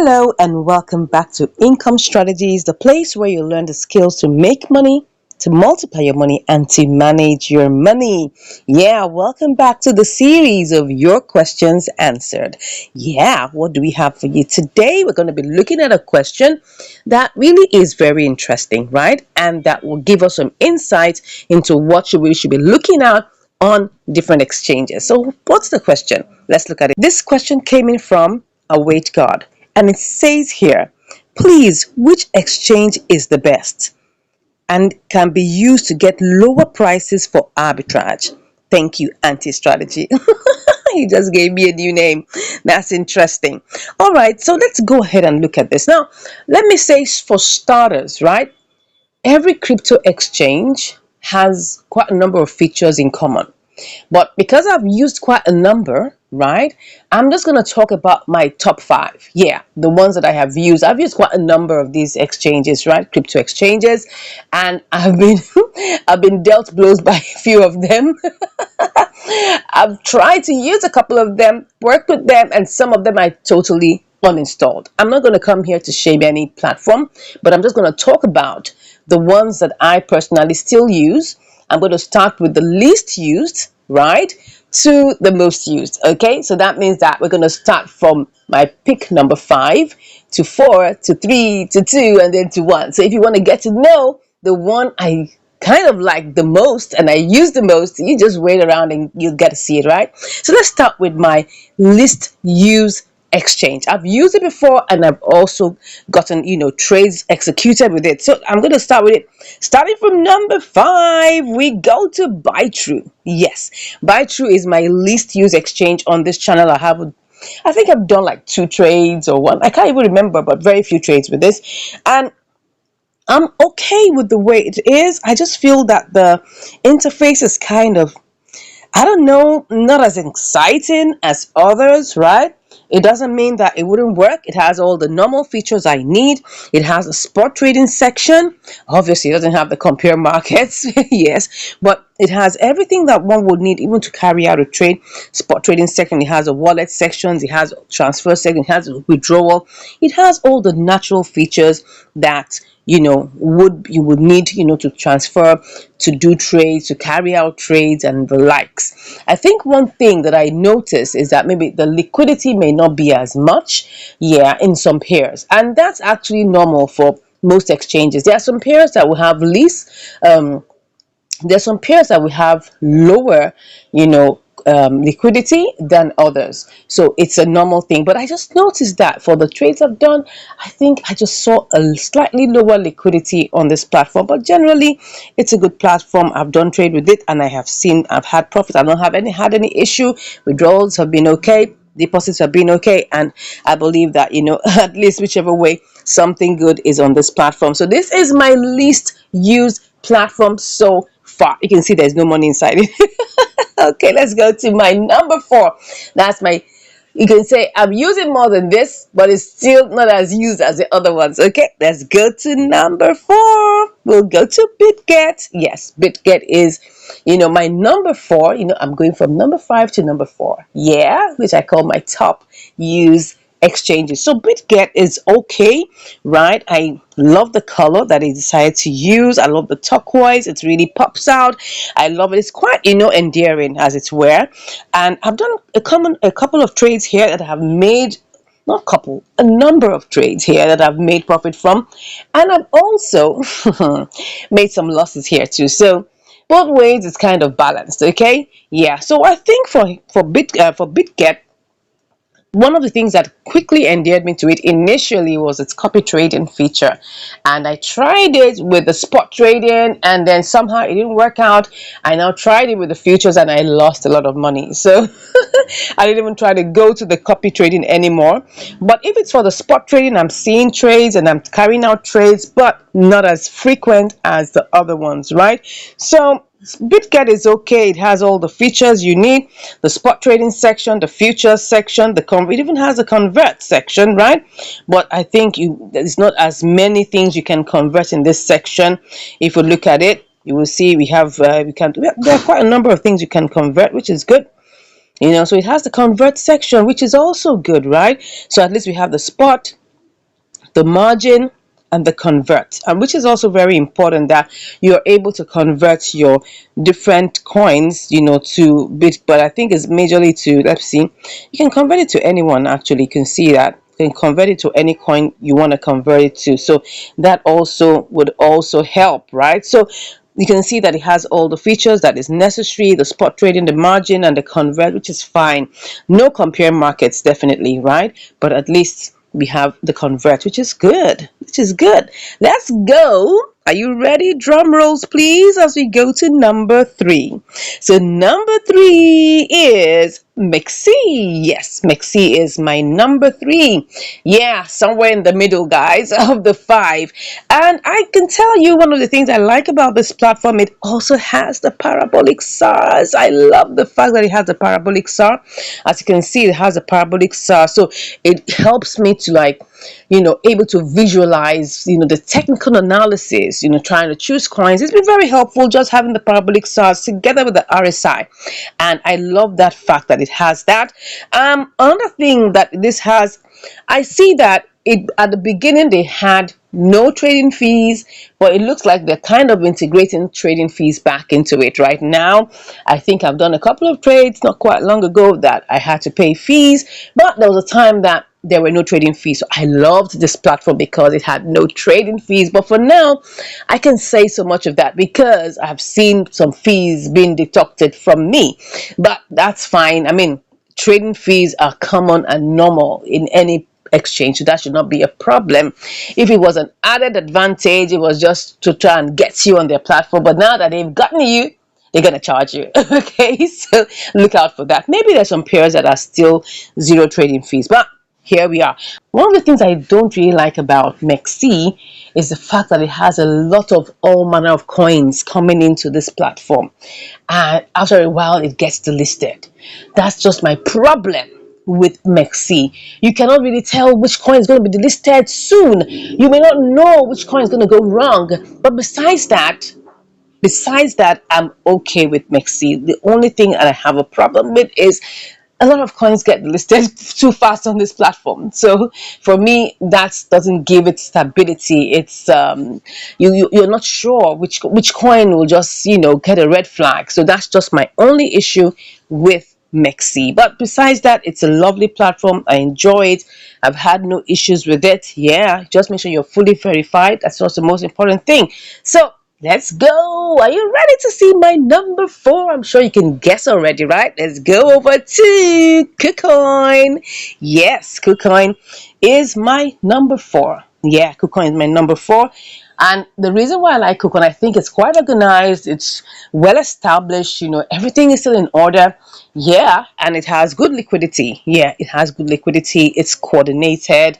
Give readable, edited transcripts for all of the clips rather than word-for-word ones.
Hello and welcome back to Income Strategies, the place where you learn the skills to make money, to multiply your money, and to manage your money. Yeah, welcome back to the series of Your Questions Answered. Yeah, what do we have for you today? We're going to be looking at a question that really is very interesting, right? And that will give us some insight into what we should be looking at on different exchanges. So, what's the question? Let's look at it. This question came in from Await God. And it says here, please, which exchange is the best and can be used to get lower prices for arbitrage? Thank you, Anti-Strategy. You just gave me a new name. That's interesting. All right, so let's go ahead and look at this. Now, let me say for starters, right? Every crypto exchange has quite a number of features in common. But because I've used quite a number, right, I'm just going to talk about my top 5. Yeah, the ones that I have used. I've used quite a number of these exchanges, right, crypto exchanges, and I've been I've been dealt blows by a few of them. I've tried to use a couple of them, work with them, and some of them I totally uninstalled. I'm not going to come here to shame any platform, but I'm just going to talk about the ones that I personally still use. I'm going to start with the least used, right, to the most used. Okay, so that means that we're going to start from my pick number 5 to 4 to 3 to 2 and then to 1. So if you want to get to know the one I kind of like the most and I use the most, you just wait around and you'll get to see it, right? So let's start with my least used exchange. I've used it before and I've also gotten trades executed with it. So I'm going to start with it. Starting from number 5, we go to BuyTrue. Yes, BuyTrue is my least used exchange on this channel. I think I've done like 2 trades or 1. I can't even remember, but very few trades with this. And I'm okay with the way it is. I just feel that the interface is kind of, I don't know, not as exciting as others, right? It doesn't mean that it wouldn't work. It has all the normal features I need. It has a spot trading section. Obviously, it doesn't have the compare markets, yes, but it has everything that one would need even to carry out a trade. Spot trading section, it has a wallet sections, it has transfer section, it has withdrawal. It has all the natural features that you would need to transfer, to do trades, to carry out trades and the likes. I think one thing that I noticed is that maybe the liquidity may not be as much, yeah, in some pairs, and that's actually normal for most exchanges. There are some pairs that will have least there's some pairs that will have lower liquidity than others, so it's a normal thing. But I just noticed that for the trades I've done, I think I just saw a slightly lower liquidity on this platform, but generally it's a good platform. I've done trade with it and I've had profit. I don't have had any issue. Withdrawals have been okay, deposits have been okay, and I believe that at least whichever way, something good is on this platform. So this is my least used platform so far. You can see there's no money inside it. Okay, let's go to my number 4. That's my, you can say I'm using more than this, but it's still not as used as the other ones. Okay, let's go to number 4. We'll go to BitGet. Yes, BitGet is, my number 4. I'm going from number 5 to number 4. Yeah, which I call my top used exchanges. So BitGet is okay, right? I love the color that they decided to use. I love the turquoise. It really pops out. I love it. It's quite endearing, as it were. And I've done a couple of trades here that have made, not couple, a number of trades here that I've made profit from, and I've also made some losses here too. So both ways it's kind of balanced. Okay, yeah. So I think for BitGet, one of the things that quickly endeared me to it initially was its copy trading feature, and I tried it with the spot trading and then somehow it didn't work out. I now tried it with the futures and I lost a lot of money, so I didn't even try to go to the copy trading anymore. But if it's for the spot trading, I'm seeing trades and I'm carrying out trades, but not as frequent as the other ones, right? So BitGet is okay. It has all the features you need: the spot trading section, the futures section, it even has a convert section, right? But I think there's not as many things you can convert in this section. If you look at it, you will see there are quite a number of things you can convert, which is good. So it has the convert section, which is also good, right? So at least we have the spot, the margin, and the convert, and which is also very important, that you're able to convert your different coins, to bit. But I think it's majorly to, let's see, you can convert it to anyone. Actually, you can see that you can convert it to any coin you want to convert it to, so that also would also help, right? So you can see that it has all the features that is necessary: the spot trading, the margin, and the convert, which is fine. No compare markets, definitely, right? But at least we have the convert, which is good, Let's go. Are you ready? Drum rolls, please, as we go to number 3. So number 3 is Mexi. Yes, Mexi is my number 3. Yeah, somewhere in the middle, guys, of the 5. And I can tell you, one of the things I like about this platform, it also has the parabolic SARs. I love the fact that it has the parabolic SAR. As you can see, it has a parabolic SAR. So it helps me to, like, able to visualize, the technical analysis, trying to choose coins. It's been very helpful, just having the parabolic SARs together with the RSI. And I love that fact that it has that. Another thing that this has, I see that at the beginning they had no trading fees, but it looks like they're kind of integrating trading fees back into it right now. I think I've done a couple of trades not quite long ago that I had to pay fees, but there was a time that there were no trading fees. So I loved this platform because it had no trading fees. But for now, I can say so much of that because I've seen some fees being deducted from me, but that's fine. I mean, trading fees are common and normal in any exchange, so that should not be a problem. If it was an added advantage, it was just to try and get you on their platform, but now that they've gotten you, they're going to charge you. Okay, so look out for that. Maybe there's some pairs that are still zero trading fees, but here we are. One of the things I don't really like about Mexi is the fact that it has a lot of all manner of coins coming into this platform, and after a while it gets delisted. That's just my problem with Mexi. You cannot really tell which coin is going to be delisted soon. You may not know which coin is going to go wrong. But besides that, I'm okay with Mexi. The only thing that I have a problem with is a lot of coins get listed too fast on this platform. So for me, that doesn't give it stability. It's you're not sure which coin will just get a red flag. So that's just my only issue with Mexi. But besides that, it's a lovely platform. I enjoy it. I've had no issues with it. Yeah, just make sure you're fully verified. That's also the most important thing. So let's go. Are you ready to see my number 4? I'm sure you can guess already, right? Let's go over to Cookcoin. Yes, Cookcoin is my number 4. Yeah, Cookcoin is my number 4. And the reason why I like Cookcoin, I think it's quite organized. It's well established. Everything is still in order. Yeah, and it has good liquidity. Yeah, it has good liquidity. It's coordinated.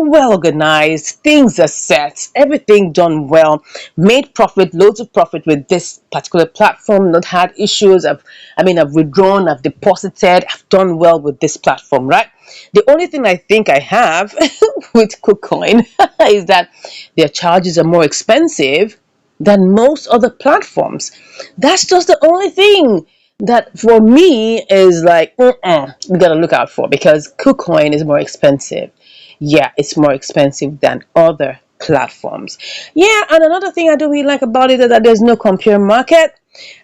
Well organized, things are set, everything done well, made profit, loads of profit with this particular platform, not had issues. I've withdrawn, I've deposited, I've done well with this platform, right? The only thing I think I have with Cookcoin is that their charges are more expensive than most other platforms. That's just the only thing that for me is like, we gotta look out for, because Cookcoin is more expensive. Yeah, it's more expensive than other platforms. Yeah, and another thing I don't really like about it is that there's no compare market.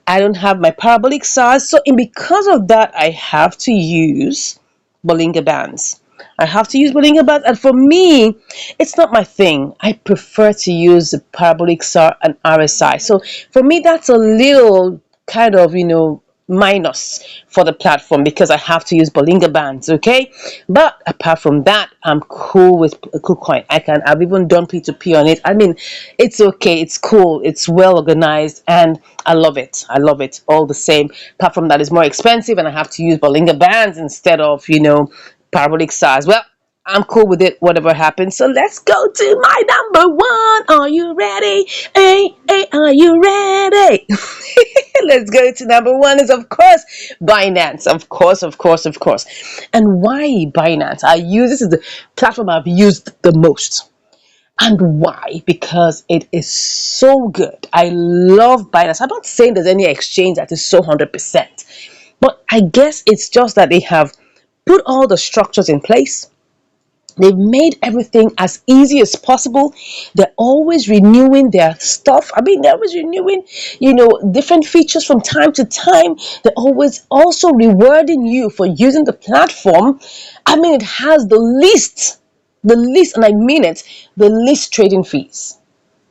I don't have my parabolic size, so because of that, I have to use Bollinger Bands. And for me, it's not my thing. I prefer to use the parabolic SAR and RSI. So for me, that's a little kind of, minus for the platform, because I have to use Bollinger Bands, okay? But apart from that, I'm cool with Cookcoin. I've even done P2P on it. I mean, it's okay, it's cool, it's well organized, and I love it all the same. Apart from that, it's more expensive and I have to use Bollinger Bands instead of parabolic size. Well, I'm cool with it, whatever happens. So let's go to my number 1. Are you ready? Hey, are you ready? Let's go to number 1 is, of course, Binance. Of course. And why Binance? This is the platform I've used the most. And why? Because it is so good. I love Binance. I'm not saying there's any exchange that is so 100%. But I guess it's just that they have put all the structures in place. They've made everything as easy as possible. They're always renewing their stuff. I mean, they're always renewing, different features from time to time. They're always also rewarding you for using the platform. I mean, it has the least, and I mean it, the least trading fees.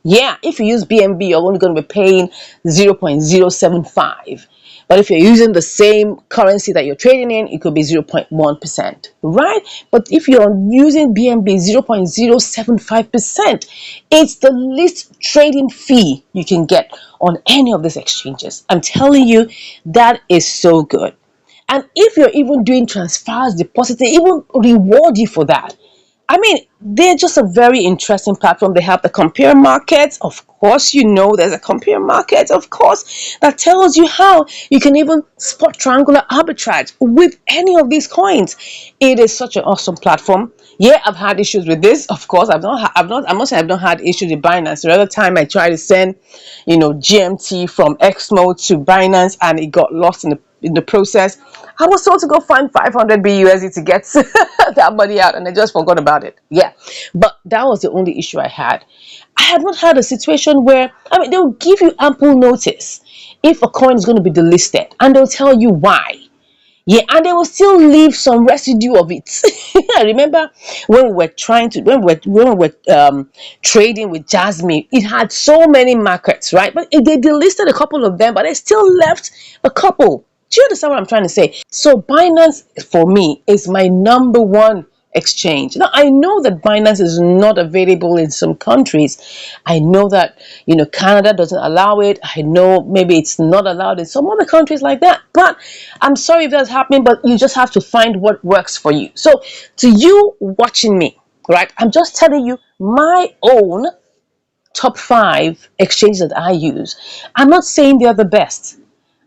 Yeah, if you use BNB, you're only going to be paying 0.075. But if you're using the same currency that you're trading in, it could be 0.1%, right? But if you're using BNB, 0.075%, it's the least trading fee you can get on any of these exchanges. I'm telling you, that is so good. And if you're even doing transfers, deposits, they even reward you for that. I mean, they're just a very interesting platform. They have the compare markets. Of course, there's a compare market, of course, that tells you how you can even spot triangular arbitrage with any of these coins. It is such an awesome platform. Yeah, I've had issues with this. Of course, I must say I've not had issues with Binance. The other time I tried to send, GMT from Xmo to Binance, and it got lost in the process. I was told to go find 500 BUSD to get that money out, and I just forgot about it. Yeah, but that was the only issue I had. I have not had a situation where, I mean, they'll give you ample notice if a coin is going to be delisted, and they'll tell you why. Yeah, and they will still leave some residue of it. I remember when we were trading with Jasmine, it had so many markets, right? But they delisted a couple of them, but they still left a couple. Do you understand what I'm trying to say? So Binance, for me, is my number one exchange. Now, I know that Binance is not available in some countries. I know that, Canada doesn't allow it. I know maybe it's not allowed in some other countries like that. But I'm sorry if that's happening, but you just have to find what works for you. So to you watching me, right, I'm just telling you my own top 5 exchanges that I use. I'm not saying they're the best.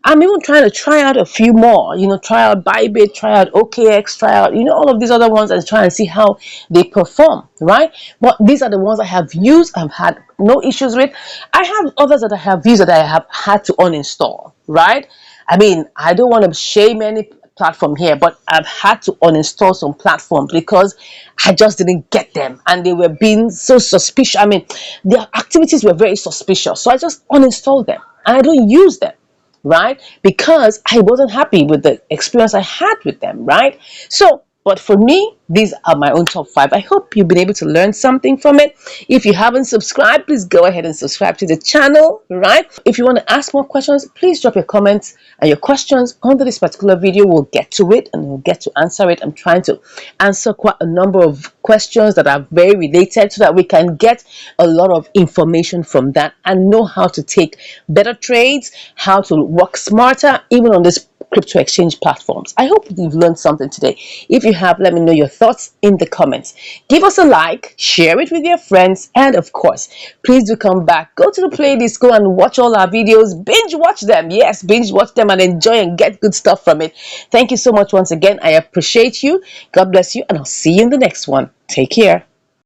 I'm even trying to try out a few more, try out Bybit, try out OKX, try out, all of these other ones, and try and see how they perform, right? But these are the ones I have used, I've had no issues with. I have others that I have used that I have had to uninstall, right? I mean, I don't want to shame any platform here, but I've had to uninstall some platforms because I just didn't get them, and they were being so suspicious. I mean, their activities were very suspicious, so I just uninstalled them, and I don't use them, right? Because I wasn't happy with the experience I had with them, right? So, but for me, these are my own top 5. I hope you've been able to learn something from it. If you haven't subscribed, please go ahead and subscribe to the channel, right? If you want to ask more questions, please drop your comments and your questions under this particular video. We'll get to it and we'll get to answer it. I'm trying to answer quite a number of questions that are very related so that we can get a lot of information from that and know how to take better trades, how to work smarter, even on this crypto exchange platforms. I hope you've learned something today. If you have, let me know your thoughts in the comments. Give us a like, share it with your friends, and of course, please do come back. Go to the playlist, go and watch all our videos. Binge watch them. Yes, binge watch them and enjoy and get good stuff from it. Thank you so much once again. I appreciate you. God bless you, and I'll see you in the next one. Take care.